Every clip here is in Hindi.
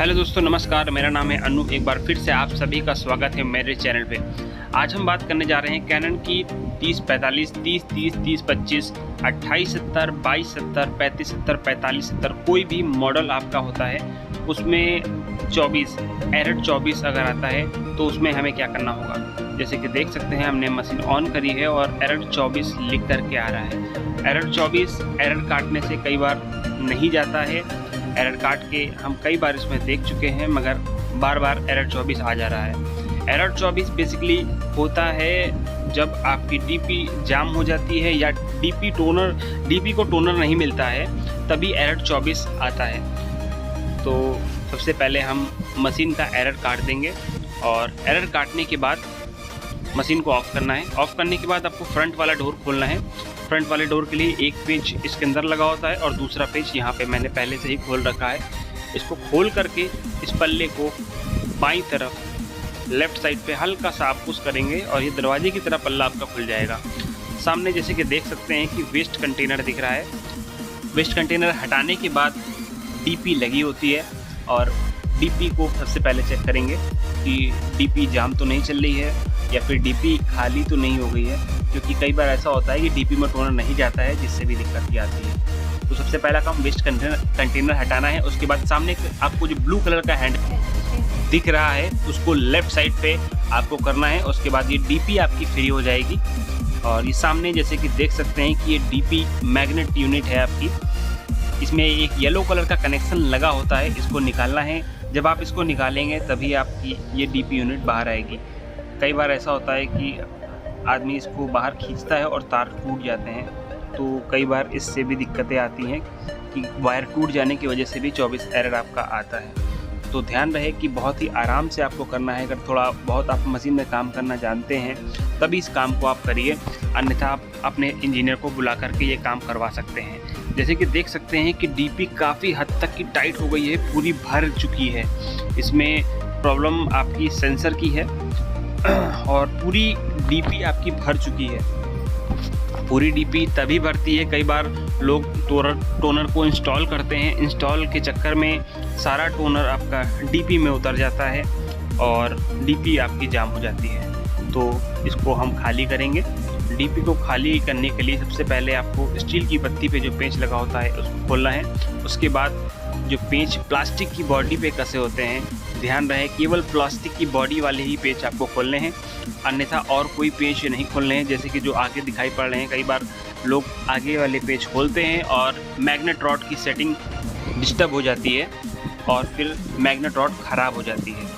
हेलो दोस्तों, नमस्कार। मेरा नाम है अनु। एक बार फिर से आप सभी का स्वागत है मेरे चैनल पे। आज हम बात करने जा रहे हैं कैनन की 3045, 3030, 3025, 2870, 2270, 3570, 4570 कोई भी मॉडल आपका होता है उसमें 24 एरर 24 अगर आता है तो उसमें हमें क्या करना होगा। जैसे कि देख सकते हैं हमने मशीन ऑन करी है और एरर 24 लिख करके आ रहा है। एरर 24 एरर काटने से कई बार नहीं जाता है। एरर काट के हम कई बार इसमें देख चुके हैं मगर बार बार एरर 24 आ जा रहा है। एरर 24 बेसिकली होता है जब आपकी डीपी जाम हो जाती है या डीपी को टोनर नहीं मिलता है, तभी एरर 24 आता है। तो सबसे पहले हम मशीन का एरर काट देंगे और एरर काटने के बाद मशीन को ऑफ़ करना है। ऑफ़ करने के बाद आपको फ्रंट वाला डोर खोलना है। फ्रंट वाले डोर के लिए एक पेज इसके अंदर लगा होता है और दूसरा पेज यहाँ पे मैंने पहले से ही खोल रखा है। इसको खोल करके इस पल्ले को बाईं तरफ लेफ़्ट साइड पे हल्का सा आप पुश करेंगे और ये दरवाजे की तरह पल्ला आपका खुल जाएगा। सामने जैसे कि देख सकते हैं कि वेस्ट कंटेनर दिख रहा है। वेस्ट कंटेनर हटाने के बाद डीपी लगी होती है और डीपी को सबसे पहले चेक करेंगे कि डीपी जाम तो नहीं चल रही है या फिर डीपी खाली तो नहीं हो गई है, क्योंकि कई बार ऐसा होता है कि डीपी में टोनर नहीं जाता है जिससे भी दिक्कत भी आती है। तो सबसे पहला काम वेस्ट कंटेनर हटाना है। उसके बाद सामने आपको जो ब्लू कलर का हैंड दिख रहा है उसको लेफ़्ट साइड पे आपको करना है। उसके बाद ये डीपी आपकी फ्री हो जाएगी। और ये सामने जैसे कि देख सकते हैं कि ये डीपी मैग्नेट यूनिट है आपकी। इसमें एक येलो कलर का कनेक्शन लगा होता है, इसको निकालना है। जब आप इसको निकालेंगे तभी आपकी ये डीपी यूनिट बाहर आएगी। कई बार ऐसा होता है कि आदमी इसको बाहर खींचता है और तार टूट जाते हैं, तो कई बार इससे भी दिक्कतें आती हैं कि वायर टूट जाने की वजह से भी 24 एरर आपका आता है। तो ध्यान रहे कि बहुत ही आराम से आपको करना है। अगर थोड़ा बहुत आप मशीन में काम करना जानते हैं तभी इस काम को आप करिए, अन्यथा आप अपने इंजीनियर को बुला करके ये काम करवा सकते हैं। जैसे कि देख सकते हैं कि डीपी काफ़ी हद तक की टाइट हो गई है, पूरी भर चुकी है। इसमें प्रॉब्लम आपकी सेंसर की है और पूरी डीपी आपकी भर चुकी है। पूरी डीपी तभी भरती है, कई बार लोग टोनर को इंस्टॉल करते हैं, इंस्टॉल के चक्कर में सारा टोनर आपका डीपी में उतर जाता है और डीपी आपकी जाम हो जाती है। तो इसको हम खाली करेंगे। डीपी को खाली करने के लिए सबसे पहले आपको स्टील की पत्ती पे जो पेंच लगा होता है उसको खोलना है। उसके बाद जो पेंच प्लास्टिक की बॉडी पे कसे होते हैं, ध्यान रहे केवल प्लास्टिक की बॉडी वाले ही पेंच आपको खोलने हैं, अन्यथा और कोई पेंच नहीं खोलने हैं। जैसे कि जो आगे दिखाई पड़ रहे हैं, कई बार लोग आगे वाले पेंच खोलते हैं और मैग्नेट रॉड की सेटिंग डिस्टर्ब हो जाती है और फिर मैग्नेट रॉड ख़राब हो जाती है।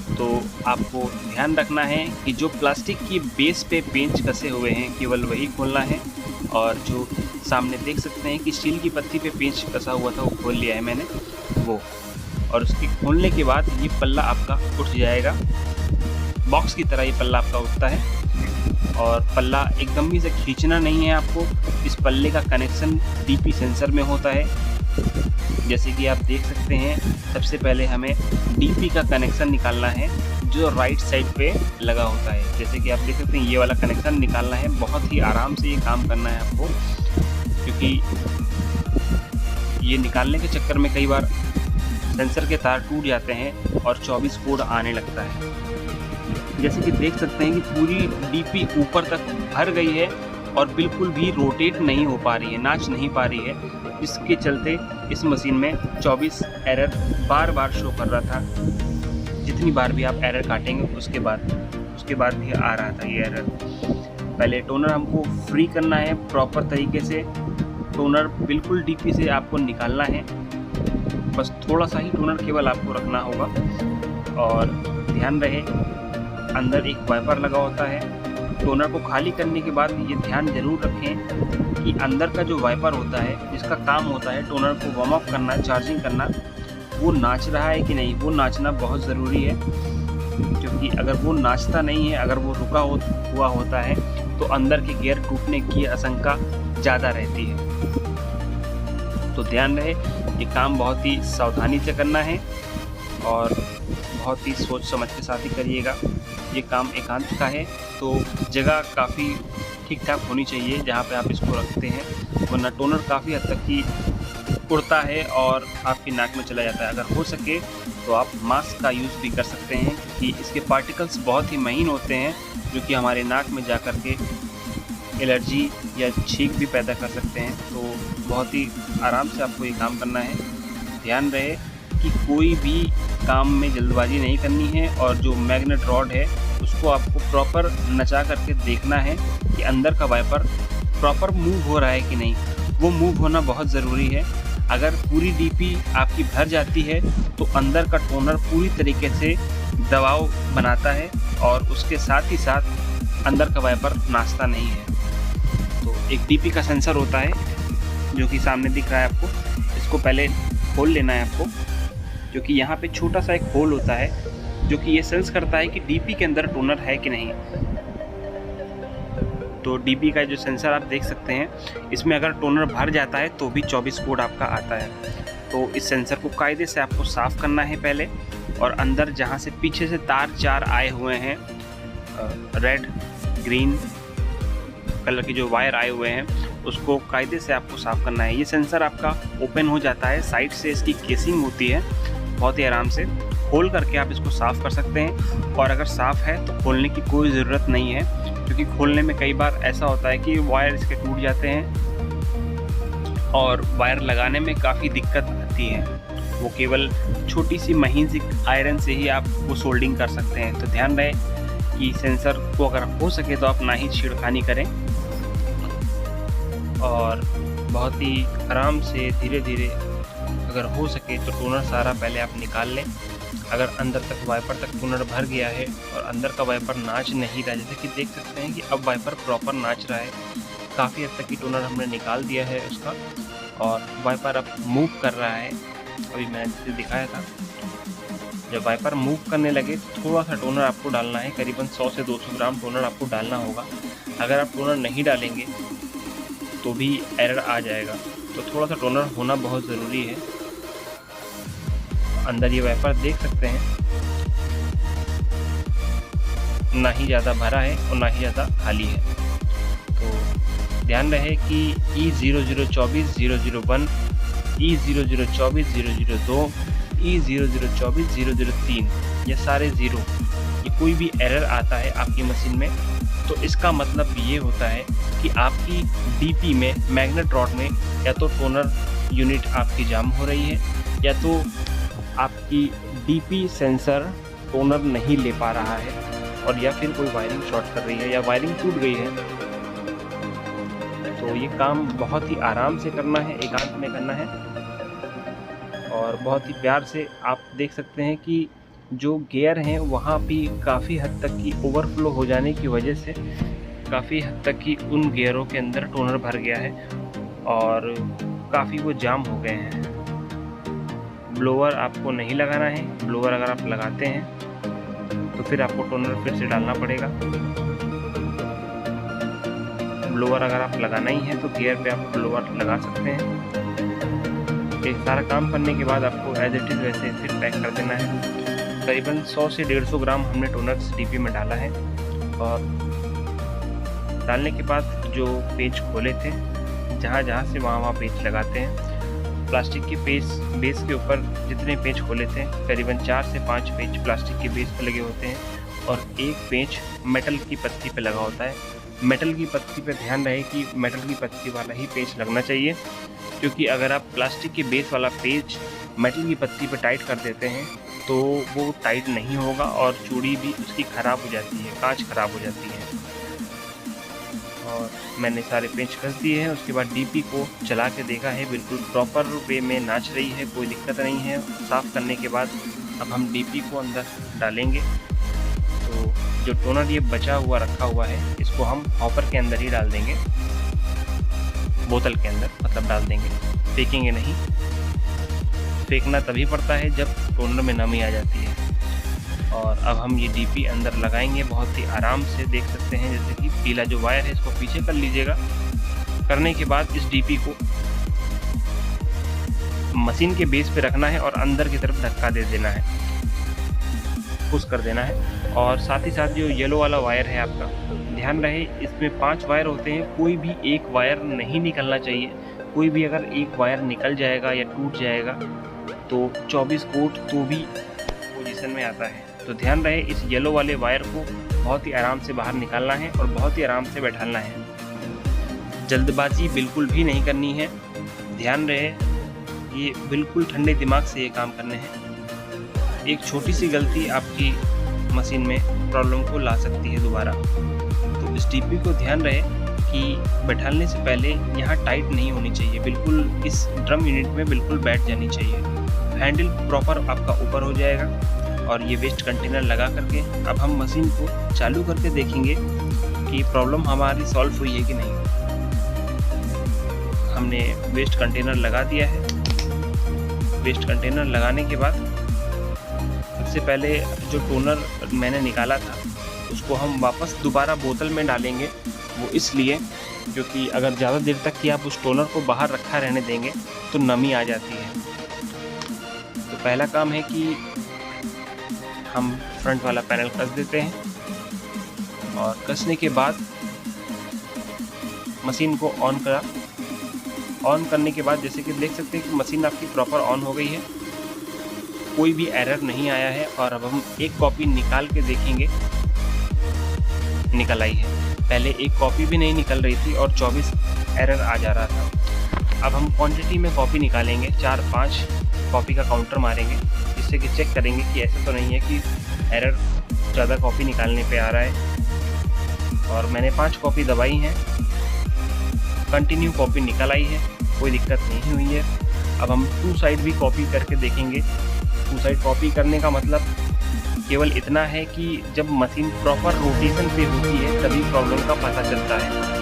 तो आपको ध्यान रखना है कि जो प्लास्टिक की बेस पे पेंच कसे हुए हैं केवल वही खोलना है। और जो सामने देख सकते हैं कि स्टील की पत्ती पे पेंच कसा हुआ था वो खोल लिया है मैंने वो। और उसके खोलने के बाद ये पल्ला आपका उठ जाएगा, बॉक्स की तरह ये पल्ला आपका उठता है। और पल्ला एकदम ही से खींचना नहीं है आपको। इस पल्ले का कनेक्शन डीपी सेंसर में होता है। जैसे कि आप देख सकते हैं, सबसे पहले हमें डीपी का कनेक्शन निकालना है जो राइट साइड पे लगा होता है। जैसे कि आप देख सकते हैं ये वाला कनेक्शन निकालना है। बहुत ही आराम से ये काम करना है आपको, क्योंकि ये निकालने के चक्कर में कई बार सेंसर के तार टूट जाते हैं और 24 कोड आने लगता है। जैसे कि देख सकते हैं कि पूरी डीपी ऊपर तक भर गई है और बिल्कुल भी रोटेट नहीं हो पा रही है, नाच नहीं पा रही है। इसके चलते इस मशीन में 24 एरर बार बार शो कर रहा था। जितनी बार भी आप एरर काटेंगे उसके बाद भी आ रहा था ये एरर। पहले टोनर हमको फ्री करना है प्रॉपर तरीके से। टोनर बिल्कुल डीपी से आपको निकालना है, बस थोड़ा सा ही टोनर केवल आपको रखना होगा। और ध्यान रहे अंदर एक वाइपर लगा होता है। टोनर को खाली करने के बाद ये ध्यान जरूर रखें कि अंदर का जो वाइपर होता है जिसका काम होता है टोनर को वार्म अप करना, चार्जिंग करना, वो नाच रहा है कि नहीं। वो नाचना बहुत ज़रूरी है, क्योंकि अगर वो नाचता नहीं है, अगर वो रुका हुआ होता है तो अंदर के गियर टूटने की आशंका ज़्यादा रहती है। तो ध्यान रहे ये काम बहुत ही सावधानी से करना है और बहुत ही सोच समझ के साथ ही करिएगा। ये काम एकांत का है तो जगह काफ़ी ठीक ठाक होनी चाहिए जहाँ पे आप इसको रखते हैं, वरना टोनर काफ़ी हद तक की उड़ता है और आपकी नाक में चला जाता है। अगर हो सके तो आप मास्क का यूज़ भी कर सकते हैं, क्योंकि इसके पार्टिकल्स बहुत ही महीन होते हैं जो कि हमारे नाक में जा कर के एलर्जी या छींक भी पैदा कर सकते हैं। तो बहुत ही आराम से आपको ये काम करना है। ध्यान रहे कि कोई भी काम में जल्दबाजी नहीं करनी है, और जो मैग्नेट रॉड है उसको आपको प्रॉपर नचा करके देखना है कि अंदर का वाइपर प्रॉपर मूव हो रहा है कि नहीं। वो मूव होना बहुत ज़रूरी है। अगर पूरी डीपी आपकी भर जाती है तो अंदर का टोनर पूरी तरीके से दबाव बनाता है, और उसके साथ ही साथ अंदर का वाइपर नाचता नहीं है। तो एक डीपी का सेंसर होता है जो कि सामने दिख रहा है आपको। इसको पहले खोल लेना है आपको, जो कि यहाँ पे छोटा सा एक होल होता है जो कि ये सेंस करता है कि डीपी के अंदर टोनर है कि नहीं। तो डीपी का जो सेंसर आप देख सकते हैं, इसमें अगर टोनर भर जाता है तो भी 24 कोड आपका आता है। तो इस सेंसर को कायदे से आपको साफ़ करना है पहले, और अंदर जहाँ से पीछे से तार 4 आए हुए हैं, रेड ग्रीन कलर के जो वायर आए हुए हैं, उसको कायदे से आपको साफ़ करना है। ये सेंसर आपका ओपन हो जाता है, साइड से इसकी केसिंग होती है, बहुत ही आराम से खोल करके आप इसको साफ़ कर सकते हैं। और अगर साफ़ है तो खोलने की कोई ज़रूरत नहीं है, क्योंकि खोलने में कई बार ऐसा होता है कि वायर इसके टूट जाते हैं और वायर लगाने में काफ़ी दिक्कत आती है। वो केवल छोटी सी महीन सी आयरन से ही आप वो सोल्डिंग कर सकते हैं। तो ध्यान रहे कि सेंसर को अगर हो सके तो आप ना ही छेड़खानी करें, और बहुत ही आराम से धीरे धीरे अगर हो सके तो टोनर सारा पहले आप निकाल लें। अगर अंदर तक वाइपर तक टोनर भर गया है और अंदर का वाइपर नाच नहीं रहा, जैसे कि देख सकते हैं कि अब वाइपर प्रॉपर नाच रहा है, काफ़ी हद तक की टोनर हमने निकाल दिया है उसका, और वाइपर अब मूव कर रहा है। अभी मैंने जैसे दिखाया था, जब वाइपर मूव करने लगे थोड़ा सा टोनर आपको डालना है, करीबन 100 से 200 ग्राम टोनर आपको डालना होगा। अगर आप टोनर नहीं डालेंगे तो भी एरर आ जाएगा। तो थोड़ा सा टोनर होना बहुत ज़रूरी है। अंदर ये वाइपर देख सकते हैं, ना ही ज़्यादा भरा है और ना ही ज़्यादा खाली है। तो ध्यान रहे कि E0024 001, E0024 002, E0024 003, ये सारे ज़ीरो, ये कोई भी एरर आता है आपकी मशीन में तो इसका मतलब ये होता है कि आपकी डीपी में मैग्नेट रॉड में या तो टोनर यूनिट आपकी जाम हो रही है, या तो आपकी डीपी सेंसर टोनर नहीं ले पा रहा है, और या फिर कोई वायरिंग शॉर्ट कर रही है या वायरिंग टूट गई है। तो ये काम बहुत ही आराम से करना है, एकांत में करना है, और बहुत ही प्यार से। आप देख सकते हैं कि जो गियर हैं वहाँ भी काफ़ी हद तक की ओवरफ्लो हो जाने की वजह से काफ़ी हद तक की उन गियरों के अंदर टोनर भर गया है और काफ़ी वो जाम हो गए हैं। ब्लोअर आपको नहीं लगाना है। ब्लोअर अगर आप लगाते हैं तो फिर आपको टोनर फिर से डालना पड़ेगा। ब्लोअर अगर आप लगाना ही है तो गियर पे आप ब्लोअर लगा सकते हैं। ये सारा काम करने के बाद आपको एज इट इज़ वैसे फिर पैक कर देना है। करीबन 100 से 150 ग्राम हमने टोनर डीपी में डाला है, और डालने के बाद जो पेज खोले थे, जहाँ से वहाँ पेज लगाते हैं। प्लास्टिक के बेस के ऊपर जितने पेज खोले थे, करीबन 4 से 5 पेज प्लास्टिक के बेस पर लगे होते हैं, और एक पेज मेटल की पत्ती पे लगा होता है। मेटल की पत्ती पे ध्यान रहे कि मेटल की पत्ती वाला ही पेज लगना चाहिए, क्योंकि अगर आप प्लास्टिक के बेस वाला पेज मेटल की पत्ती पे टाइट कर देते हैं तो वो टाइट नहीं होगा और चूड़ी भी उसकी ख़राब हो जाती है, कांच ख़राब हो जाती है। और मैंने सारे पेंच कस दिए हैं। उसके बाद डीपी को चला के देखा है, बिल्कुल प्रॉपर वे में नाच रही है, कोई दिक्कत नहीं है। साफ़ करने के बाद अब हम डीपी को अंदर डालेंगे। तो जो टोनर ये बचा हुआ रखा हुआ है, इसको हम हॉपर के अंदर ही डाल देंगे, बोतल के अंदर मतलब डाल देंगे, फेंकेंगे नहीं। फेंकना तभी पड़ता है जब टोनर में नमी आ जाती है। और अब हम ये डीपी अंदर लगाएंगे बहुत ही आराम से। देख सकते हैं जैसे कि पीला जो वायर है इसको पीछे कर लीजिएगा। करने के बाद इस डीपी को मशीन के बेस पे रखना है और अंदर की तरफ धक्का दे देना है, पुश कर देना है। और साथ ही साथ जो येलो वाला वायर है आपका, ध्यान रहे इसमें 5 वायर होते हैं, कोई भी एक वायर नहीं निकलना चाहिए। कोई भी अगर एक वायर निकल जाएगा या टूट जाएगा तो 24 कोट तो भी पोजीशन में आता है। तो ध्यान रहे इस येलो वाले वायर को बहुत ही आराम से बाहर निकालना है और बहुत ही आराम से बैठाना है। जल्दबाजी बिल्कुल भी नहीं करनी है। ध्यान रहे ये बिल्कुल ठंडे दिमाग से ये काम करने हैं। एक छोटी सी गलती आपकी मशीन में प्रॉब्लम को ला सकती है दोबारा। तो इस डीपी को ध्यान रहे कि बैठाने से पहले यहाँ टाइट नहीं होनी चाहिए, बिल्कुल इस ड्रम यूनिट में बिल्कुल बैठ जानी चाहिए। हैंडल प्रॉपर आपका ऊपर हो जाएगा और ये वेस्ट कंटेनर लगा करके अब हम मशीन को चालू करके देखेंगे कि प्रॉब्लम हमारी सॉल्व हुई है कि नहीं। हमने वेस्ट कंटेनर लगा दिया है। वेस्ट कंटेनर लगाने के बाद सबसे पहले जो टोनर मैंने निकाला था उसको हम वापस दोबारा बोतल में डालेंगे। वो इसलिए क्योंकि अगर ज़्यादा देर तक कि आप उस टोनर को बाहर रखा रहने देंगे तो नमी आ जाती है। तो पहला काम है कि हम फ्रंट वाला पैनल कस देते हैं और कसने के बाद मशीन को ऑन करने के बाद जैसे कि देख सकते हैं कि मशीन आपकी प्रॉपर ऑन हो गई है, कोई भी एरर नहीं आया है। और अब हम एक कॉपी निकाल के देखेंगे, निकल आई है। पहले एक कॉपी भी नहीं निकल रही थी और 24 एरर आ जा रहा था। अब हम क्वांटिटी में कॉपी निकालेंगे, 4-5 कॉपी का काउंटर मारेंगे जिससे कि चेक करेंगे कि ऐसा तो नहीं है कि एरर ज़्यादा कॉपी निकालने पे आ रहा है। और मैंने 5 कॉपी दबाई हैं, कंटिन्यू कॉपी निकल आई है, कोई दिक्कत नहीं हुई है। अब हम 2 साइड भी कॉपी करके देखेंगे। 2 साइड कॉपी करने का मतलब केवल इतना है कि जब मशीन प्रॉपर रोटेशन पे होती है तभी प्रॉब्लम का पता चलता है।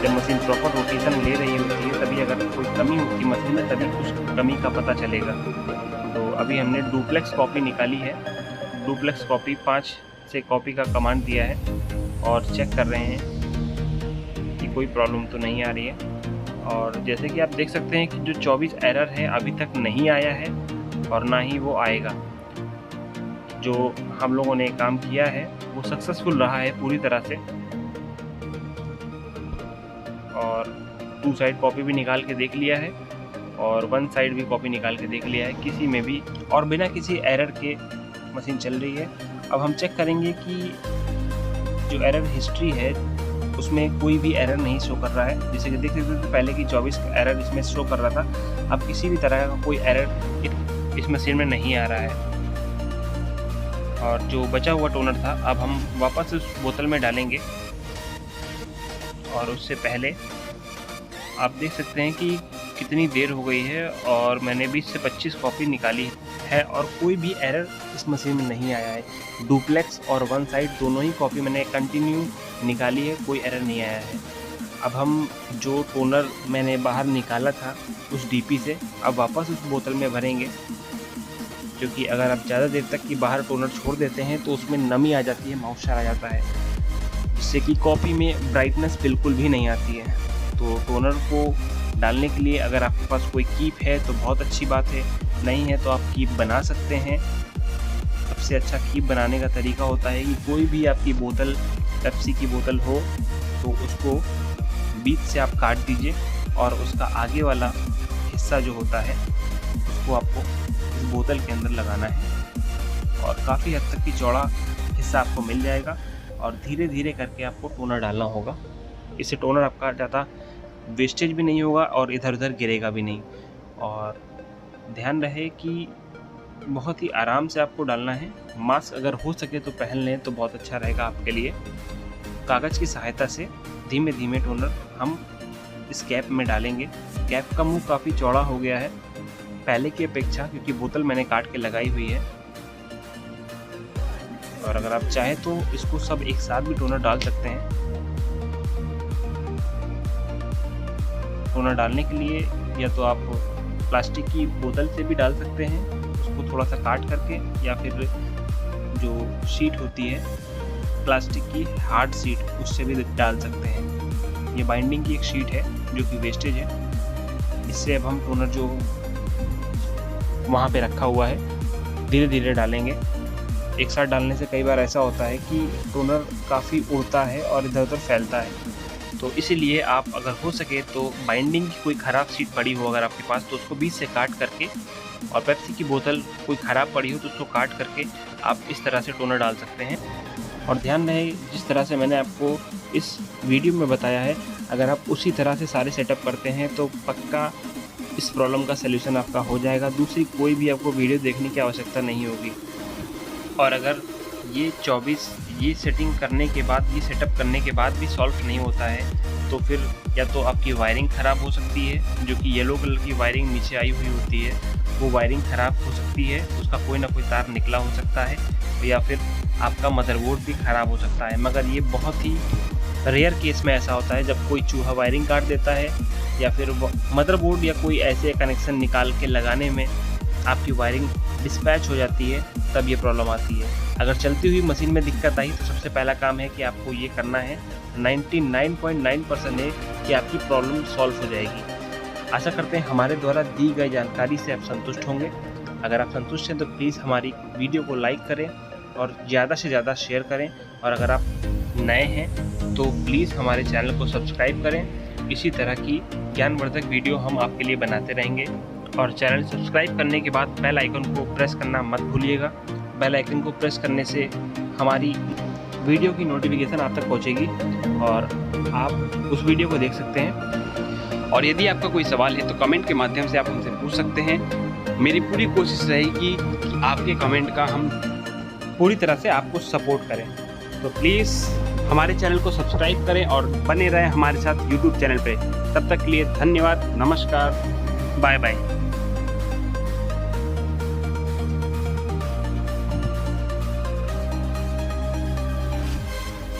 जब मशीन प्रॉपर रोटेशन ले रही होती है तभी अगर कोई कमी होती है मशीन में तभी उस कमी का पता चलेगा। तो अभी हमने डुप्लेक्स कॉपी निकाली है। डुप्लेक्स कॉपी 5 से कॉपी का कमांड दिया है और चेक कर रहे हैं कि कोई प्रॉब्लम तो नहीं आ रही है। और जैसे कि आप देख सकते हैं कि जो 24 एरर है अभी तक नहीं आया है और ना ही वो आएगा। जो हम लोगों ने काम किया है वो सक्सेसफुल रहा है पूरी तरह से। और 2 साइड कॉपी भी निकाल के देख लिया है और 1 साइड भी कॉपी निकाल के देख लिया है, किसी में भी और बिना किसी एरर के मशीन चल रही है। अब हम चेक करेंगे कि जो एरर हिस्ट्री है उसमें कोई भी एरर नहीं शो कर रहा है। जैसे कि देख सकते थे पहले की 24 एरर इसमें शो कर रहा था, अब किसी भी तरह का कोई एरर इस मशीन में नहीं आ रहा है। और जो बचा हुआ टोनर था अब हम वापस उस बोतल में डालेंगे। और उससे पहले आप देख सकते हैं कि कितनी देर हो गई है और मैंने 20 से 25 कॉपी निकाली है और कोई भी एरर इस मशीन में नहीं आया है। डुप्लेक्स और 1 साइड दोनों ही कॉपी मैंने कंटिन्यू निकाली है, कोई एरर नहीं आया है। अब हम जो टोनर मैंने बाहर निकाला था उस डीपी से अब वापस उस बोतल में भरेंगे, क्योंकि अगर आप ज़्यादा देर तक की बाहर टोनर छोड़ देते हैं तो उसमें नमी आ जाती है, मॉइस्चर आ जाता है, जिससे कि कॉपी में ब्राइटनेस बिल्कुल भी नहीं आती है। तो टोनर को डालने के लिए अगर आपके पास कोई कीप है तो बहुत अच्छी बात है, नहीं है तो आप कीप बना सकते हैं। सबसे अच्छा कीप बनाने का तरीका होता है कि कोई भी आपकी बोतल पेप्सी की बोतल हो तो उसको बीच से आप काट दीजिए और उसका आगे वाला हिस्सा जो होता है उसको आपको इस बोतल के अंदर लगाना है और काफ़ी हद तक की चौड़ा हिस्सा आपको मिल जाएगा और धीरे धीरे करके आपको टोनर डालना होगा। इससे टोनर आपका ज़्यादा वेस्टेज भी नहीं होगा और इधर उधर गिरेगा भी नहीं। और ध्यान रहे कि बहुत ही आराम से आपको डालना है। मास्क अगर हो सके तो पहन लें तो बहुत अच्छा रहेगा आपके लिए। कागज़ की सहायता से धीमे धीमे टोनर हम इस कैप में डालेंगे। कैप का मुंह काफ़ी चौड़ा हो गया है पहले की अपेक्षा, क्योंकि बोतल मैंने काट के लगाई हुई है। और अगर आप चाहें तो इसको सब एक साथ भी टोनर डाल सकते हैं। टोनर डालने के लिए या तो आप प्लास्टिक की बोतल से भी डाल सकते हैं, उसको थोड़ा सा काट करके, या फिर जो शीट होती है प्लास्टिक की हार्ड शीट उससे भी डाल सकते हैं। ये बाइंडिंग की एक शीट है जो कि वेस्टेज है। इससे अब हम टोनर जो वहाँ पे रखा हुआ है धीरे धीरे डालेंगे। एक साथ डालने से कई बार ऐसा होता है कि टोनर काफ़ी उड़ता है और इधर उधर फैलता है, तो इसीलिए आप अगर हो सके तो बाइंडिंग की कोई ख़राब शीट पड़ी हो अगर आपके पास, तो उसको बीच से काट करके, और पेप्सी की बोतल कोई ख़राब पड़ी हो तो उसको काट करके आप इस तरह से टोनर डाल सकते हैं। और ध्यान रहे जिस तरह से मैंने आपको इस वीडियो में बताया है, अगर आप उसी तरह से सारे सेटअप करते हैं तो पक्का इस प्रॉब्लम का सलूशन आपका हो जाएगा। दूसरी कोई भी आपको वीडियो देखने की आवश्यकता नहीं होगी। और अगर ये 24 ये सेटिंग करने के बाद, ये सेटअप करने के बाद भी सॉल्व नहीं होता है तो फिर या तो आपकी वायरिंग ख़राब हो सकती है, जो कि येलो कलर की वायरिंग नीचे आई हुई होती है वो वायरिंग ख़राब हो सकती है, उसका कोई ना कोई तार निकला हो सकता है, या फिर आपका मदरबोर्ड भी ख़राब हो सकता है। मगर ये बहुत ही रेयर केस में ऐसा होता है जब कोई चूहा वायरिंग काट देता है या फिर मदरबोर्ड या कोई ऐसे कनेक्शन निकाल के लगाने में आपकी वायरिंग डिस्पैच हो जाती है, तब ये प्रॉब्लम आती है। अगर चलती हुई मशीन में दिक्कत आई तो सबसे पहला काम है कि आपको ये करना है, 99.9% है कि आपकी प्रॉब्लम सॉल्व हो जाएगी। आशा करते हैं हमारे द्वारा दी गई जानकारी से आप संतुष्ट होंगे। अगर आप संतुष्ट हैं तो प्लीज़ हमारी वीडियो को लाइक करें और ज़्यादा से ज़्यादा शेयर करें, और अगर आप नए हैं तो प्लीज़ हमारे चैनल को सब्सक्राइब करें। इसी तरह की ज्ञानवर्धक वीडियो हम आपके लिए बनाते रहेंगे। और चैनल सब्सक्राइब करने के बाद बेल आइकन को प्रेस करना मत भूलिएगा। बेल आइकन को प्रेस करने से हमारी वीडियो की नोटिफिकेशन आप तक पहुंचेगी और आप उस वीडियो को देख सकते हैं। और यदि आपका कोई सवाल है तो कमेंट के माध्यम से आप हमसे पूछ सकते हैं। मेरी पूरी कोशिश रहेगी कि आपके कमेंट का हम पूरी तरह से आपको सपोर्ट करें। तो प्लीज़ हमारे चैनल को सब्सक्राइब करें और बने रहें हमारे साथ यूट्यूब चैनल पे। तब तक के लिए धन्यवाद, नमस्कार, बाय बाय।